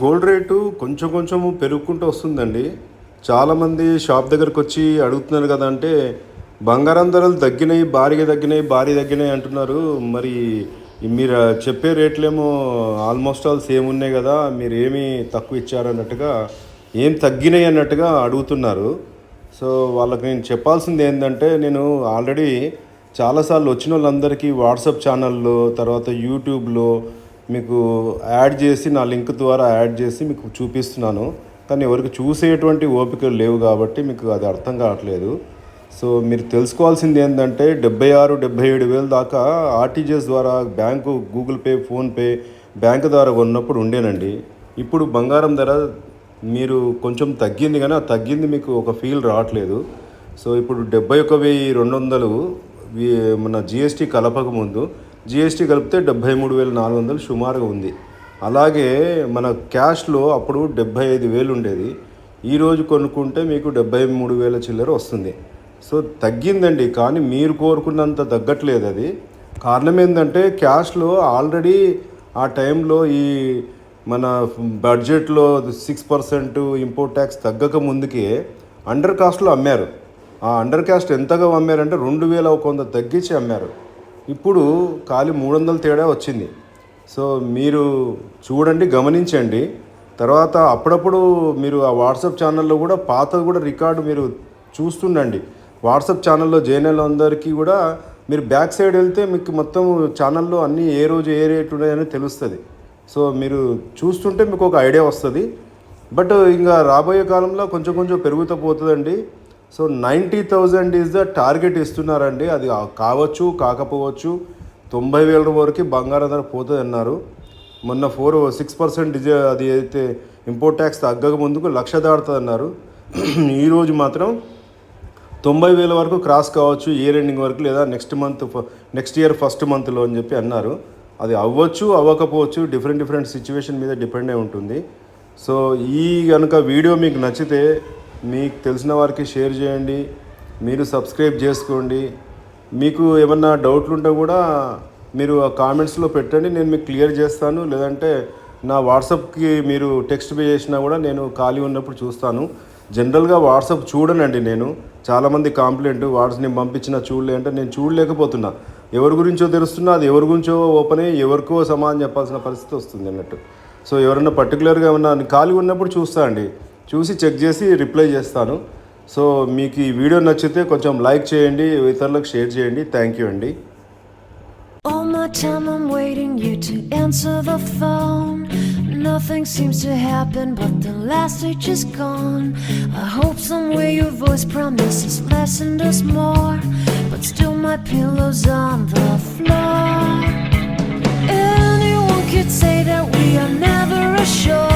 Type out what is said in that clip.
Gold rate కొంచెం కొంచెము పెరుగుకుంటూ వస్తుందండి. చాలామంది షాప్ దగ్గరకొచ్చి అడుగుతున్నారు కదా! అంటే బంగారం ధరలు తగ్గినాయి, భారీగా తగ్గినాయి, భారీ తగ్గినాయి అంటున్నారు. మరి మీరు చెప్పే రేట్లేమో ఆల్మోస్ట్ ఆల్ సేమ్ ఉన్నాయి కదా! మీరేమి తక్కువ ఇచ్చారన్నట్టుగా, ఏం తగ్గినాయి అన్నట్టుగా అడుగుతున్నారు. సో, వాళ్ళకి నేను చెప్పాల్సింది ఏందంటే, నేను ఆల్రెడీ చాలాసార్లు వచ్చినోళ్ళందరికీ వాట్సాప్ ఛానల్‌లో, తర్వాత యూట్యూబ్‌లో మీకు యాడ్ చేసి, నా లింక్ ద్వారా యాడ్ చేసి మీకు చూపిస్తున్నాను. కానీ ఎవరికి చూసేటువంటి ఓపికలు లేవు కాబట్టి మీకు అది అర్థం కావట్లేదు. సో, మీరు తెలుసుకోవాల్సింది ఏందంటే 76, 77,000 దాకా ఆర్టీజీఎస్ ద్వారా bank, Google pay, PhonePe bank ద్వారా కొన్నప్పుడు ఉండేనండి. ఇప్పుడు బంగారం ధర మీరు కొంచెం తగ్గింది గానీ, ఆ తగ్గింది మీకు ఒక ఫీల్ రావట్లేదు. సో, ఇప్పుడు 71,200 వి మన జీఎస్టీ కలపకముందు, జీఎస్టీ కలిపితే 73,400 సుమారుగా ఉంది. అలాగే మన క్యాష్‌లో అప్పుడు 75,000 ఉండేది. ఈరోజు కొనుక్కుంటే మీకు 73,000 చిల్లర వస్తుంది. సో, తగ్గిందండి. కానీ మీరు కోరుకున్నంత తగ్గట్లేదది. కారణం ఏందంటే క్యాష్‌లో ఆల్రెడీ ఆ టైంలో ఈ మన బడ్జెట్‌లో 6% ఇంపోర్ట్ ట్యాక్స్ తగ్గక ముందుకే అండర్ కాస్ట్‌లో అమ్మారు. ఆ అండర్ కాస్ట్ ఎంతగా అమ్మారంటే 2,100 తగ్గించి అమ్మారు. ఇప్పుడు ఖాళీ 300 తేడా వచ్చింది. సో, మీరు చూడండి, గమనించండి. తర్వాత అప్పుడప్పుడు మీరు ఆ వాట్సాప్ ఛానల్‌లో కూడా పాతది కూడా రికార్డు మీరు చూస్తుండండి. వాట్సాప్ ఛానల్‌లో జాయిన్ అయిన అందరికీ కూడా మీరు బ్యాక్ సైడ్ వెళ్తే మీకు మొత్తం ఛానల్‌లో అన్నీ ఏ రోజు ఏ రేట్ ఉన్నాయని తెలుస్తుంది. సో, మీరు చూస్తుంటే మీకు ఒక ఐడియా వస్తుంది. బట్ ఇంకా రాబోయే కాలంలో కొంచెం కొంచెం పెరుగుతూ పోతుందండి. సో, 90,000 ఈజ్ ద టార్గెట్ ఇస్తున్నారండి. అది కావచ్చు, కాకపోవచ్చు. 90,000 వరకు బంగారం ధర పోతుంది అన్నారు. మొన్న 6% అది అయితే ఇంపోర్ట్ ట్యాక్స్ తగ్గక ముందుకు 1,00,000 దాటుతుంది అన్నారు. ఈరోజు మాత్రం 90,000 వరకు క్రాస్ కావచ్చు ఇయర్ ఎండింగ్ వరకు, లేదా నెక్స్ట్ ఇయర్ ఫస్ట్ మంత్లో అని చెప్పి అన్నారు. అది అవ్వచ్చు, అవ్వకపోవచ్చు. డిఫరెంట్ సిచ్యువేషన్ మీద డిపెండ్ అయి ఉంటుంది. సో, ఈ కనుక వీడియో మీకు నచ్చితే మీకు తెలిసిన వారికి షేర్ చేయండి. మీరు సబ్స్క్రైబ్ చేసుకోండి. మీకు ఏమన్నా డౌట్లు ఉంటే కూడా మీరు ఆ కామెంట్స్లో పెట్టండి, నేను మీకు క్లియర్ చేస్తాను. లేదంటే నా వాట్సాప్కి మీరు టెక్స్ట్ పే చేసినా కూడా నేను ఖాళీ ఉన్నప్పుడు చూస్తాను. జనరల్గా వాట్సాప్ చూడనండి నేను. చాలామంది కంప్లైంట్ నేను పంపించిన చూడలే అంటే, నేను చూడలేకపోతున్నా. ఎవరి గురించో తెలుస్తున్నా, అది ఎవరి గురించో ఓపెన్ అయ్యి ఎవరికో సమాధానం చెప్పాల్సిన పరిస్థితి వస్తుంది అన్నట్టు. సో, ఎవరైనా పర్టికులర్గా ఏమన్నా ఖాళీ ఉన్నప్పుడు చూస్తా అండి, చూసి చెక్ చేసి రిప్లై చేస్తాను. సో, మీకు ఈ వీడియో నచ్చితే కొంచెం లైక్ చేయండి, ఇతరులకు షేర్ చేయండి. థ్యాంక్ యూ అండి. All my time I'm waiting you to answer the phone. Nothing seems to happen, but the last stage is gone. I hope somewhere your voice promises less and us more, but still my pillow's on the floor. Anyone could say that we are never assured.